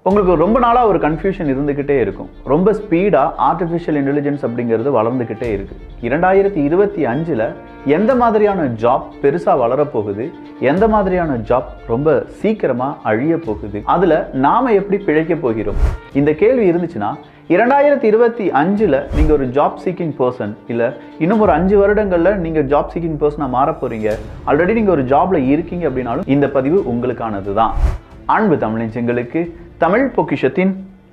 உங்களுக்கு ரொம்ப நாளா ஒரு கன்ஃபியூஷன் இருந்துகிட்டே இருக்கும். ரொம்ப ஸ்பீடா ஆர்டிஃபிஷியல் இன்டெலிஜென்ஸ் அப்படிங்கிறது வளர்ந்துகிட்டே இருக்கு. 2025ல எந்த மாதிரியான ஜாப் பெருசா வளரப்போகுது, எந்த மாதிரியான ஜாப் ரொம்ப சீக்கிரமா அழிய போகுது, அதுல நாம எப்படி பிழைக்க போகிறோம்? இந்த கேள்வி இருந்துச்சுன்னா 2025ல நீங்க ஒரு ஜாப் சீக்கிங் பர்சன், இல்ல இன்னும் ஒரு 5 வருடங்கள்ல நீங்க ஜாப் சீக்கிங் பர்சனா மாற போறீங்க, ஆல்ரெடி நீங்க ஒரு ஜாப்ல இருக்கீங்க அப்படின்னாலும் இந்த பதிவு உங்களுக்கானது தான். அன்பு தமிழ் நெஞ்சங்களுக்கு தமிழ் பொக்கிஷத்தின்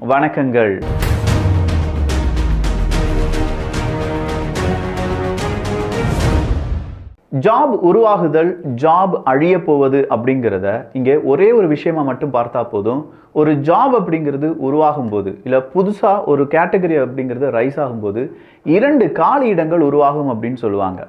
வணக்கங்கள். ஜாப் உருவாகுதல், ஜாப் அழிய போவது அப்படிங்கிறத இங்கே ஒரே ஒரு விஷயமா மட்டும் பார்த்தா போதும். ஒரு ஜாப் அப்படிங்கிறது உருவாகும் போது, இல்லை புதுசா ஒரு கேட்டகரி அப்படிங்கிறது ரைஸ் ஆகும்போது 2 காலி இடங்கள் உருவாகும் அப்படின்னு சொல்லுவாங்க.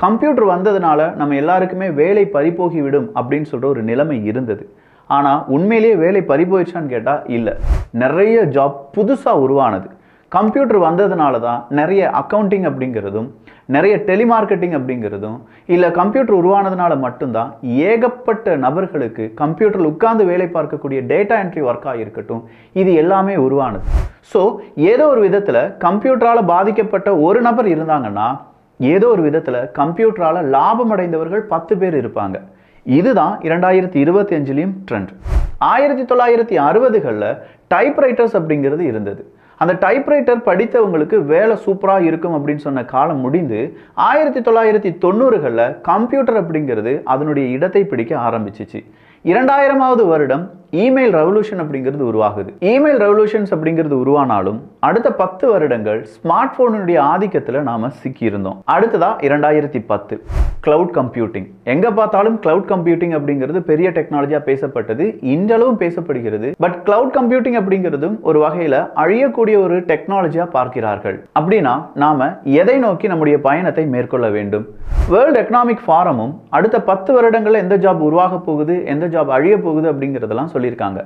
கம்ப்யூட்டர் வந்ததுனால நம்ம எல்லாருக்குமே வேலை பறிபோகி விடும் அப்படின்னு சொல்ற ஒரு நிலைமை இருந்தது. ஆனால் உண்மையிலேயே வேலை பறிபோயிடுச்சான்னு கேட்டால் இல்லை. நிறைய ஜாப் புதுசாக உருவானது. கம்ப்யூட்டர் வந்ததுனால தான் நிறைய அக்கௌண்டிங் அப்படிங்கிறதும், நிறைய டெலிமார்க்கெட்டிங் அப்படிங்கிறதும், இல்லை கம்ப்யூட்டர் உருவானதுனால மட்டும்தான் ஏகப்பட்ட நபர்களுக்கு கம்ப்யூட்டரில் உட்கார்ந்து வேலை பார்க்கக்கூடிய டேட்டா என்ட்ரி ஒர்க்காக இருக்கட்டும், இது எல்லாமே உருவானது. ஸோ ஏதோ ஒரு விதத்தில் கம்ப்யூட்டரால் பாதிக்கப்பட்ட ஒரு நபர் இருந்தாங்கன்னா, ஏதோ ஒரு விதத்தில் கம்ப்யூட்டரால் லாபம் அடைந்தவர்கள் 10 பேர் இருப்பாங்க. இதுதான் 2025லையும் ட்ரெண்ட். 1960களில் டைப்ரைட்டர்ஸ் அப்படிங்கிறது இருந்தது. அந்த டைப்ரைட்டர் படித்தவங்களுக்கு வேலை சூப்பராக இருக்கும் அப்படின்னு சொன்ன காலம் முடிந்து 1990களில் கம்ப்யூட்டர் அப்படிங்கிறது அதனுடைய இடத்தை பிடிக்க ஆரம்பிச்சிச்சு. 2000வது வருடம் இமெயில் ரெவல்யூஷன் அப்படிங்கிறது உருவாகுது. இமெயில் ரெவல்யூஷன்ஸ் அப்படிங்கிறது உருவானாலும் அடுத்த 10 வருடங்கள் ஸ்மார்ட் போனுடைய ஆதிக்கத்தில் நாம சிக்கி இருந்தோம். அடுத்ததா 2010 கிளவுட் கம்ப்யூட்டிங். எங்க பார்த்தாலும் கிளவுட் கம்ப்யூட்டிங் அப்படிங்கிறது பெரிய டெக்னாலஜியா பேசப்பட்டது, இன்றளவும் பேசப்படுகிறது. பட் கிளவுட் கம்ப்யூட்டிங் அப்படிங்கிறதும் ஒரு வகையில அழியக்கூடிய ஒரு டெக்னாலஜியா பார்க்கிறார்கள். அப்படின்னா நாம எதை நோக்கி நம்முடைய பயணத்தை மேற்கொள்ள வேண்டும்? வேர்ல்ட் எக்கனாமிக் ஃபாரமும் அடுத்த 10 வருடங்கள்ல எந்த ஜாப் உருவாக போகுது, எந்த ஜாப் அழிய போகுது அப்படிங்கிறதெல்லாம் சொல்லியிருக்காங்க.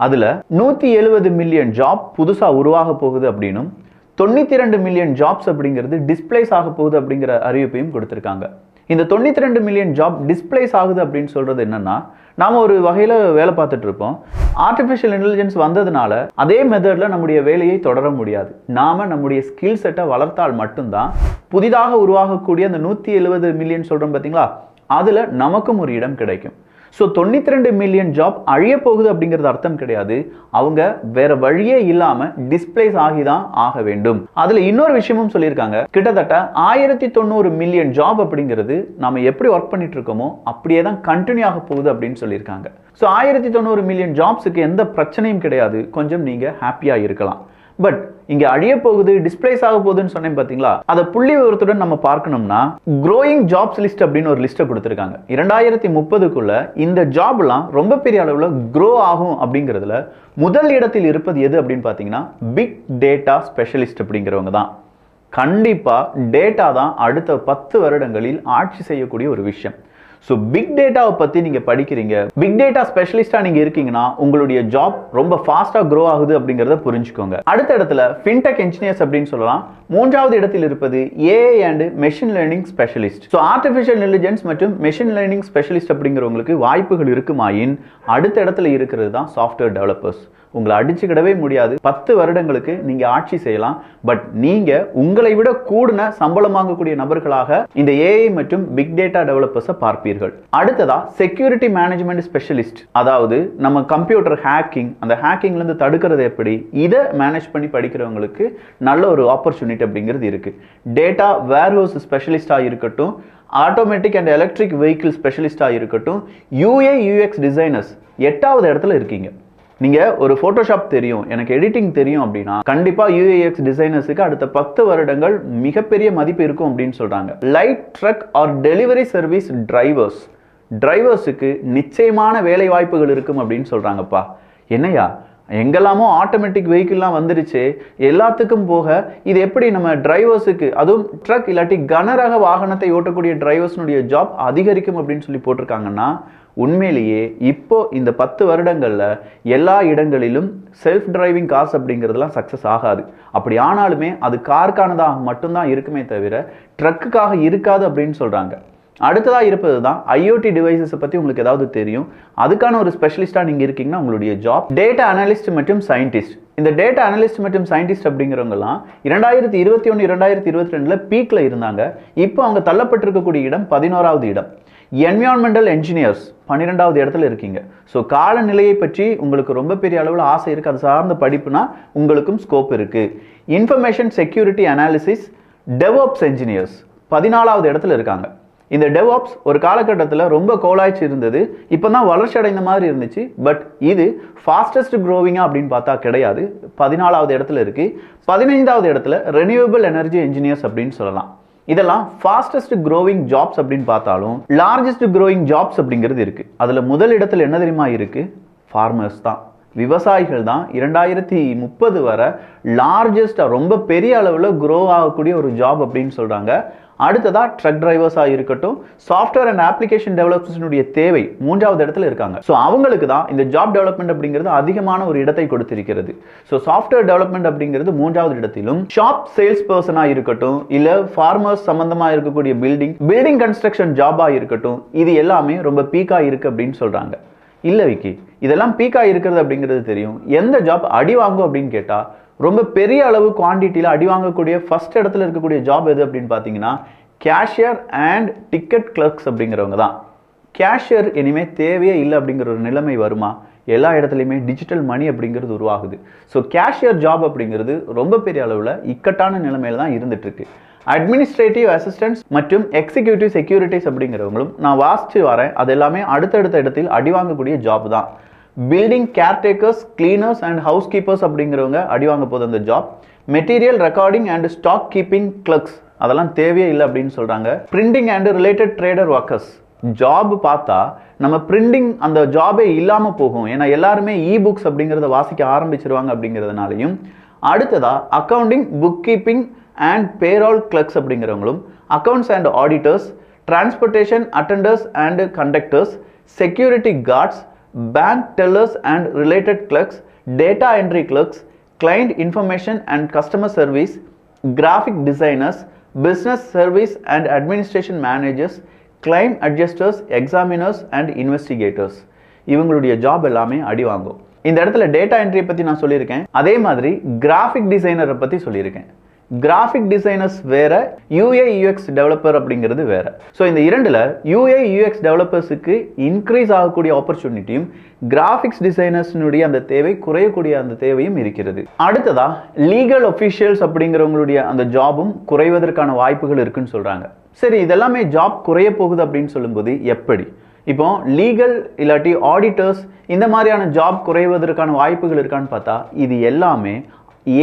அதுல 170 மில்லியன் ஜாப் புதுசா உருவாக போகுது அப்படின்னும் 92 மில்லியன் ஜாப்ஸ் அப்படிங்கிறது டிஸ்பிளேஸ் ஆக போகுது அப்படிங்கிற அறிவிப்பையும் கொடுத்திருக்காங்க. இந்த 92 மில்லியன் ஜாப் டிஸ்பிளேஸ் ஆகுது அப்படின்னு சொல்றது என்னன்னா, நாம ஒரு வகையில வேலை பார்த்துட்டு இருப்போம். ஆர்டிஃபிஷியல் இன்டெலிஜென்ஸ் வந்ததுனால அதே மெத்தட்ல நம்முடைய வேலையை தொடர முடியாது. நாம நம்முடைய ஸ்கில் செட்டை வளர்த்தால் மட்டும்தான் புதிதாக உருவாகக்கூடிய அந்த 170 மில்லியன் சொல்றோம் பார்த்தீங்களா, அதுல நமக்கும் ஒரு இடம் கிடைக்கும். ஸோ 92 மில்லியன் ஜாப் அழிய போகுது அப்படிங்கிறது அர்த்தம் கிடையாது. அவங்க வேற வழியே இல்லாம டிஸ்பிளேஸ் ஆகிதான் ஆக வேண்டும். அதுல இன்னொரு விஷயமும் சொல்லியிருக்காங்க. கிட்டத்தட்ட 1090 மில்லியன் ஜாப் அப்படிங்கிறது நாம எப்படி ஒர்க் பண்ணிட்டு இருக்கோமோ அப்படியே தான் கண்டினியூ ஆக போகுது அப்படின்னு சொல்லியிருக்காங்க. ஸோ 1090 மில்லியன் ஜாப்ஸுக்கு எந்த பிரச்சனையும் கிடையாது. கொஞ்சம் நீங்க ஹாப்பியா இருக்கலாம். பட் இங்க அழிய போகுது, டிஸ்பிளேஸ் ஆக போகுதுன்னு சொன்னேன் பாத்தீங்களா, அதை புள்ளி விவரத்துடன் நம்ம பார்க்கணும்னா க்ரோயிங் ஜாப்ஸ் லிஸ்ட் அப்படின்னு ஒரு லிஸ்ட்டை கொடுத்திருக்காங்க. 2030க்குள்ள இந்த ஜாப்லாம் ரொம்ப பெரிய அளவுல க்ரோ ஆகும் அப்படிங்கிறதுல முதல் இடத்தில் இருப்பது எது அப்படின்னு பாத்தீங்கன்னா பிக் டேட்டா ஸ்பெஷலிஸ்ட் அப்படிங்கிறவங்க தான். கண்டிப்பா டேட்டா தான் அடுத்த 10 வருடங்களில் ஆட்சி செய்யக்கூடிய ஒரு விஷயம். ஸோ பிக் டேட்டாவை பற்றி நீங்கள் படிக்கிறீங்க, பிக் டேட்டா ஸ்பெஷலிஸ்டாக நீங்கள் இருக்கீங்கன்னா உங்களுடைய ஜாப் ரொம்ப ஃபாஸ்ட்டாக க்ரோ ஆகுது அப்படிங்கிறத புரிஞ்சுக்கோங்க. அடுத்த இடத்துல ஃபின்டெக் இன்ஜினியர்ஸ் அப்படின்னு சொல்லலாம். 3வது இடத்தில் இருப்பது AI and machine learning specialist. So artificial intelligence மற்றும் மெஷின் லேர்னிங் ஸ்பெஷலிஸ்ட் அப்படிங்கிறவங்களுக்கு வாய்ப்புகள் இருக்குமாயின் அடுத்த இடத்துல இருக்கிறது தான் சாஃப்ட்வேர் டெவலப்பர்ஸ். உங்களை அடிச்சுக்கிடவே முடியாது. 10 வருடங்களுக்கு நீங்க ஆட்சி செய்யலாம். பட் நீங்க உங்களை விட கூடுன சம்பளம் வாங்கக்கூடிய நபர்களாக இந்த ஏஐ மற்றும் பிக் டேட்டா டெவலப்பர்ஸை பார்ப்பீர்கள். அடுத்ததா செக்யூரிட்டி மேனேஜ்மெண்ட் ஸ்பெஷலிஸ்ட். அதாவது நம்ம கம்ப்யூட்டர் ஹேக்கிங், அந்த ஹேக்கிங்ல இருந்து தடுக்கிறது எப்படி, இதை மேனேஜ் பண்ணி படிக்கிறவங்களுக்கு நல்ல ஒரு ஆப்பர்ச்சுனிட்டி அப்படிங்கிறது இருக்கு. டேட்டா வேர்ஹவுஸ் ஸ்பெஷலிஸ்டா இருக்கட்டும், ஆட்டோமேட்டிக் அண்ட் எலக்ட்ரிக் வெஹிக்கிள் ஸ்பெஷலிஸ்டா இருக்கட்டும், யூஏ யூஎக்ஸ் டிசைனர்ஸ் 8வது இடத்துல இருக்கீங்க. நீங்க ஒரு போட்டோஷாப் தெரியும், எனக்கு எடிட்டிங் தெரியும் அப்படின்னா கண்டிப்பா யூஏஎக்ஸ் டிசைனர்ஸுக்கு அடுத்த 10 வருடங்கள் மிகப்பெரிய மதிப்பு இருக்கும் அப்படின்னு சொல்றாங்க. Light truck or delivery service டிரைவர்ஸுக்கு நிச்சயமான வேலை வாய்ப்புகள் இருக்கும் அப்படின்னு சொல்றாங்கப்பா. என்னையா எங்கெல்லாமோ ஆட்டோமேட்டிக் வெஹிக்கிள்லாம் வந்துருச்சு, எல்லாத்துக்கும் போக இது எப்படி நம்ம டிரைவர்ஸுக்கு, அதுவும் ட்ரக் இல்லாட்டி கனரக வாகனத்தை ஓட்டக்கூடிய டிரைவர்ஸ்னுடைய ஜாப் அதிகரிக்கும் அப்படின்னு சொல்லி போட்டிருக்காங்கன்னா, உண்மையிலேயே இப்போ இந்த 10 வருடங்கள்ல எல்லா இடங்களிலும் செல்ஃப் டிரைவிங் கார்ஸ் அப்படிங்கிறதுலாம் சக்சஸ் ஆகாது. அப்படி ஆனாலுமே அது காருக்கானதாக மட்டும்தான் இருக்குமே தவிர ட்ரக்குக்காக இருக்காது அப்படின்னு சொல்றாங்க. அடுத்ததா இருப்பது தான் ஐஓடி டிவைசஸ் பத்தி உங்களுக்கு ஏதாவது தெரியும், அதுக்கான ஒரு ஸ்பெஷலிஸ்டா நீங்க இருக்கீங்கன்னா உங்களுடைய ஜாப் டேட்டா அனலிஸ்ட் மற்றும் சயின்டிஸ்ட். இந்த டேட்டா அனலிஸ்ட் மற்றும் சயின்டிஸ்ட் அப்படிங்கிறவங்கலாம் 2021 2022ல பீக்ல இருந்தாங்க. இப்போ அவங்க தள்ளப்பட்டிருக்கக்கூடிய இடம் 11வது இடம். என்விரான்மெண்டல் என்ஜினியர்ஸ் 12வது இடத்துல இருக்கீங்க. ஸோ காலநிலையை பற்றி உங்களுக்கு ரொம்ப பெரிய அளவில் ஆசை இருக்குது, அது சார்ந்த படிப்புனா உங்களுக்கும் ஸ்கோப் இருக்குது. Information security analysis devops engineers 14வது இடத்துல இருக்காங்க. இந்த டெவாப்ஸ் ஒரு காலகட்டத்தில் ரொம்ப கோலாய்ச்சி இருந்தது, இப்போ தான் வளர்ச்சி அடைந்த மாதிரி இருந்துச்சு. பட் இது ஃபாஸ்டஸ்ட் க்ரோவிங்கா அப்படின்னு பார்த்தா கிடையாது, 14வது இடத்துல இருக்குது. 15வது இடத்துல ரெனியூவபிள் எனர்ஜி என்ஜினியர்ஸ் அப்படின்னு சொல்லலாம். இதெல்லாம் ஃபாஸ்டஸ்ட் க்ரோவிங் ஜாப்ஸ் அப்படின்னு பார்த்தாலும் லார்ஜஸ்ட் க்ரோவிங் ஜாப்ஸ் அப்படிங்கிறது இருக்கு. அதுல முதல் இடத்துல என்ன தெரியுமா இருக்கு? ஃபார்மர்ஸ் தான், விவசாயிகள் தான் 2030 வரை லார்ஜஸ்டா ரொம்ப பெரிய அளவில் க்ரோ ஆகக்கூடிய ஒரு ஜாப் அப்படின்னு சொல்றாங்க. அடுத்ததா ட்ரக் டிரைவர்ஸாக இருக்கட்டும், சாஃப்ட்வேர் அண்ட் அப்ளிகேஷன் டெவலப்பர்ஸினுடைய தேவை 3வது இடத்துல இருக்காங்க. ஸோ அவங்களுக்கு தான் இந்த ஜாப் டெவலப்மெண்ட் அப்படிங்கிறது அதிகமான ஒரு இடத்தை கொடுத்திருக்கிறது. ஸோ சாஃப்ட்வேர் டெவலப்மெண்ட் அப்படிங்கிறது 3வது இடத்திலும், ஷாப் சேல்ஸ் பர்சனாக இருக்கட்டும், இல்லை ஃபார்மர்ஸ் சம்பந்தமாக இருக்கக்கூடிய பில்டிங் கன்ஸ்ட்ரக்ஷன் ஜாபாக இருக்கட்டும், இது எல்லாமே ரொம்ப பீக்காக இருக்கு அப்படின்னு சொல்றாங்க. இல்லை விக்கி, இதெல்லாம் பீக்காக இருக்கிறது அப்படிங்கிறது தெரியும். எந்த ஜாப் அடி வாங்கும் அப்படின்னு கேட்டால் ரொம்ப பெரிய அளவு குவான்டிட்டியில் அடி வாங்கக்கூடிய ஃபர்ஸ்ட் இடத்துல இருக்கக்கூடிய ஜாப் எது அப்படின்னு பார்த்தீங்கன்னா கேஷியர் அண்ட் டிக்கெட் கிளர்க்ஸ் அப்படிங்கிறவங்க தான். கேஷியர் இனிமேல் தேவையே இல்லை அப்படிங்கிற ஒரு நிலைமை வருமா? எல்லா இடத்துலையுமே டிஜிட்டல் மணி அப்படிங்கிறது உருவாகுது. ஸோ கேஷியர் ஜாப் அப்படிங்கிறது ரொம்ப பெரிய அளவில் இக்கட்டான நிலைமையில தான் இருந்துட்டு இருக்கு. அட்மினிஸ்ட்ரேட்டிவ் அசிஸ்டன்ஸ் மற்றும் எக்ஸிக்யூட்டிவ் செக்யூரிட்டிஸ் அப்படிங்கிறவங்களும் நான் வாசிச்சு வரேன், அது எல்லாமே அடுத்தடுத்த இடத்தில் அடி வாங்கக்கூடிய ஜாப் தான். Building caretakers, cleaners and housekeepers அப்படிங்கிறவங்க அடி வாங்க போகுது அந்த job. Material recording and stock keeping clerks அதெல்லாம் தேவையே இல்லை அப்படின்னு சொல்றாங்க. Printing and related trader workers job பார்த்தா நம்ம பிரிண்டிங் அந்த ஜாபே இல்லாம போகும், ஏன்னா எல்லாருமே இ புக்ஸ் அப்படிங்கிறத வாசிக்க ஆரம்பிச்சிருவாங்க அப்படிங்கிறதுனாலையும். அடுத்ததா accounting, book keeping and payroll clerks அப்படிங்கிறவங்களும், accounts and auditors, transportation attendants and conductors, security guards, bank tellers and related clerks, data entry clerks, client information and customer service, graphic designers, business service and administration managers, claim adjusters, examiners and investigators. இவங்களுடைய job எல்லாமே அடி வாங்கும். இந்த இடத்துல data entry பத்தி நான் சொல்லியிருக்கேன், அதே மாதிரி கிராஃபிக் டிசைனரை பத்தி சொல்லியிருக்கேன். கிராஃபிக் டிசைனர்ஸ் வேற, UI/UX டெவலப்பர் அப்படிங்கிறது வேற. ஸோ இந்த இரண்டுல UI/UX டெவலப்பர்ஸுக்கு இன்க்ரீஸ் ஆகக்கூடிய ஆப்பர்ச்சுனிட்டியும், கிராஃபிக்ஸ் டிசைனர்ஸ்னுடைய அந்த தேவை குறையக்கூடிய அந்த தேவையும் இருக்கிறது. அடுத்ததா லீகல் ஒஃபிஷியல்ஸ் அப்படிங்கிறவங்களுடைய அந்த ஜாபும் குறைவதற்கான வாய்ப்புகள் இருக்குன்னு சொல்றாங்க. சரி, இதெல்லாமே ஜாப் குறைய போகுது அப்படின்னு சொல்லும்போது எப்படி? இப்போ லீகல் இல்லாட்டி ஆடிட்டர்ஸ் இந்த மாதிரியான ஜாப் குறைவதற்கான வாய்ப்புகள் இருக்கான்னு பார்த்தா இது எல்லாமே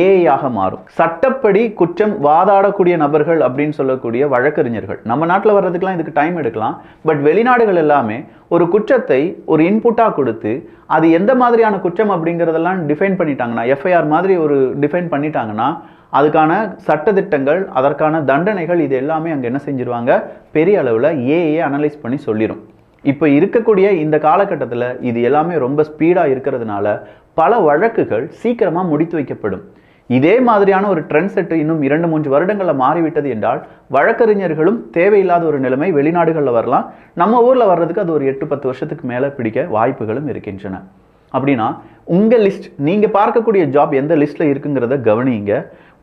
ஏஐயாக மாறும். சட்டப்படி குற்றம் வாதாடக்கூடிய நபர்கள் அப்படின்னு சொல்லக்கூடிய வழக்கறிஞர்கள் நம்ம நாட்டில் வர்றதுக்கெல்லாம் இதுக்கு டைம் எடுக்கலாம். பட் வெளிநாடுகள் எல்லாமே ஒரு குற்றத்தை ஒரு இன்புட்டாக கொடுத்து அது எந்த மாதிரியான குற்றம் அப்படிங்கிறதெல்லாம் டிஃபைன் பண்ணிட்டாங்கன்னா, எஃப்ஐஆர் மாதிரி ஒரு டிஃபைன் பண்ணிட்டாங்கன்னா அதுக்கான சட்டத்திட்டங்கள், அதற்கான தண்டனைகள், இது எல்லாமே அங்கே என்ன செஞ்சிருவாங்க, பெரிய அளவில் ஏஐ அனலைஸ் பண்ணி சொல்லிடும். இப்போ இருக்கக்கூடிய இந்த காலகட்டத்தில் இது எல்லாமே ரொம்ப ஸ்பீடாக இருக்கிறதுனால பல வழக்குகள் சீக்கிரமாக முடித்து வைக்கப்படும். இதே மாதிரியான ஒரு ட்ரெண்ட் செட்டு இன்னும் 2-3 வருடங்களில் மாறிவிட்டது என்றால் வழக்கறிஞர்களும் தேவையில்லாத ஒரு நிலைமை வெளிநாடுகளில் வரலாம். நம்ம ஊரில் வர்றதுக்கு அது ஒரு 8-10 வருஷத்துக்கு மேலே பிடிக்க வாய்ப்புகளும் இருக்கின்றன. அப்படின்னா உங்கள் லிஸ்ட், நீங்கள் பார்க்கக்கூடிய ஜாப் எந்த லிஸ்ட்டில் இருக்குங்கிறத கவனிங்க.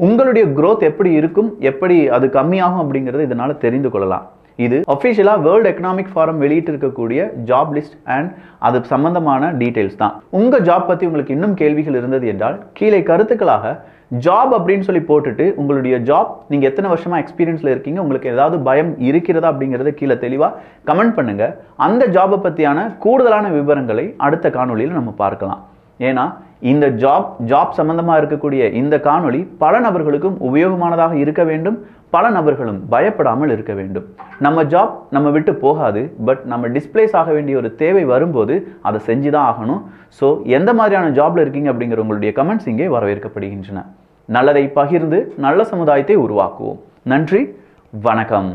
உங்களுடைய growth எப்படி இருக்கும், எப்படி அது கம்மியாகும் அப்படிங்கிறத இதனால் தெரிந்து கொள்ளலாம். இது அஃபிஷியலா வேர்ல்ட் எக்கனாமிக் ஃபாரம் வெளியிட்டு இருக்கக்கூடிய ஜாப் லிஸ்ட் அண்ட் அது சம்பந்தமான டீடைல்ஸ் தான். உங்க ஜாப் பத்தி உங்களுக்கு இன்னும் கேள்விகள் இருந்தது என்றால் கீழே கருத்துக்களாக ஜாப் அப்படின்னு சொல்லி போட்டுட்டு உங்களுடைய ஜாப் நீங்க எத்தனை வருஷமா எக்ஸ்பீரியன்ஸ்ல இருக்கீங்க, உங்களுக்கு ஏதாவது பயம் இருக்கிறதா அப்படிங்கறத கீழே தெளிவா கமெண்ட் பண்ணுங்க. அந்த ஜாபை பத்தியான கூடுதலான விவரங்களை அடுத்த காணொளியில் நம்ம பார்க்கலாம். ஏன்னா இந்த ஜாப் சம்பந்தமா இருக்கக்கூடிய இந்த காணொளி பல நபர்களுக்கும் உபயோகமானதாக இருக்க வேண்டும், பல நபர்களும் பயப்படாமல் இருக்க வேண்டும். நம்ம ஜாப் நம்ம விட்டு போகாது, பட் நம்ம டிஸ்பிளேஸ் ஆக வேண்டிய ஒரு தேவை வரும்போது அதை செஞ்சுதான் ஆகணும். ஸோ எந்த மாதிரியான ஜாப்ல இருக்கீங்க அப்படிங்கிற உங்களுடைய கமெண்ட்ஸ் இங்கே வரவேற்கப்படுகின்றன. நல்லதை பகிர்ந்து நல்ல சமுதாயத்தை உருவாக்குவோம். நன்றி, வணக்கம்.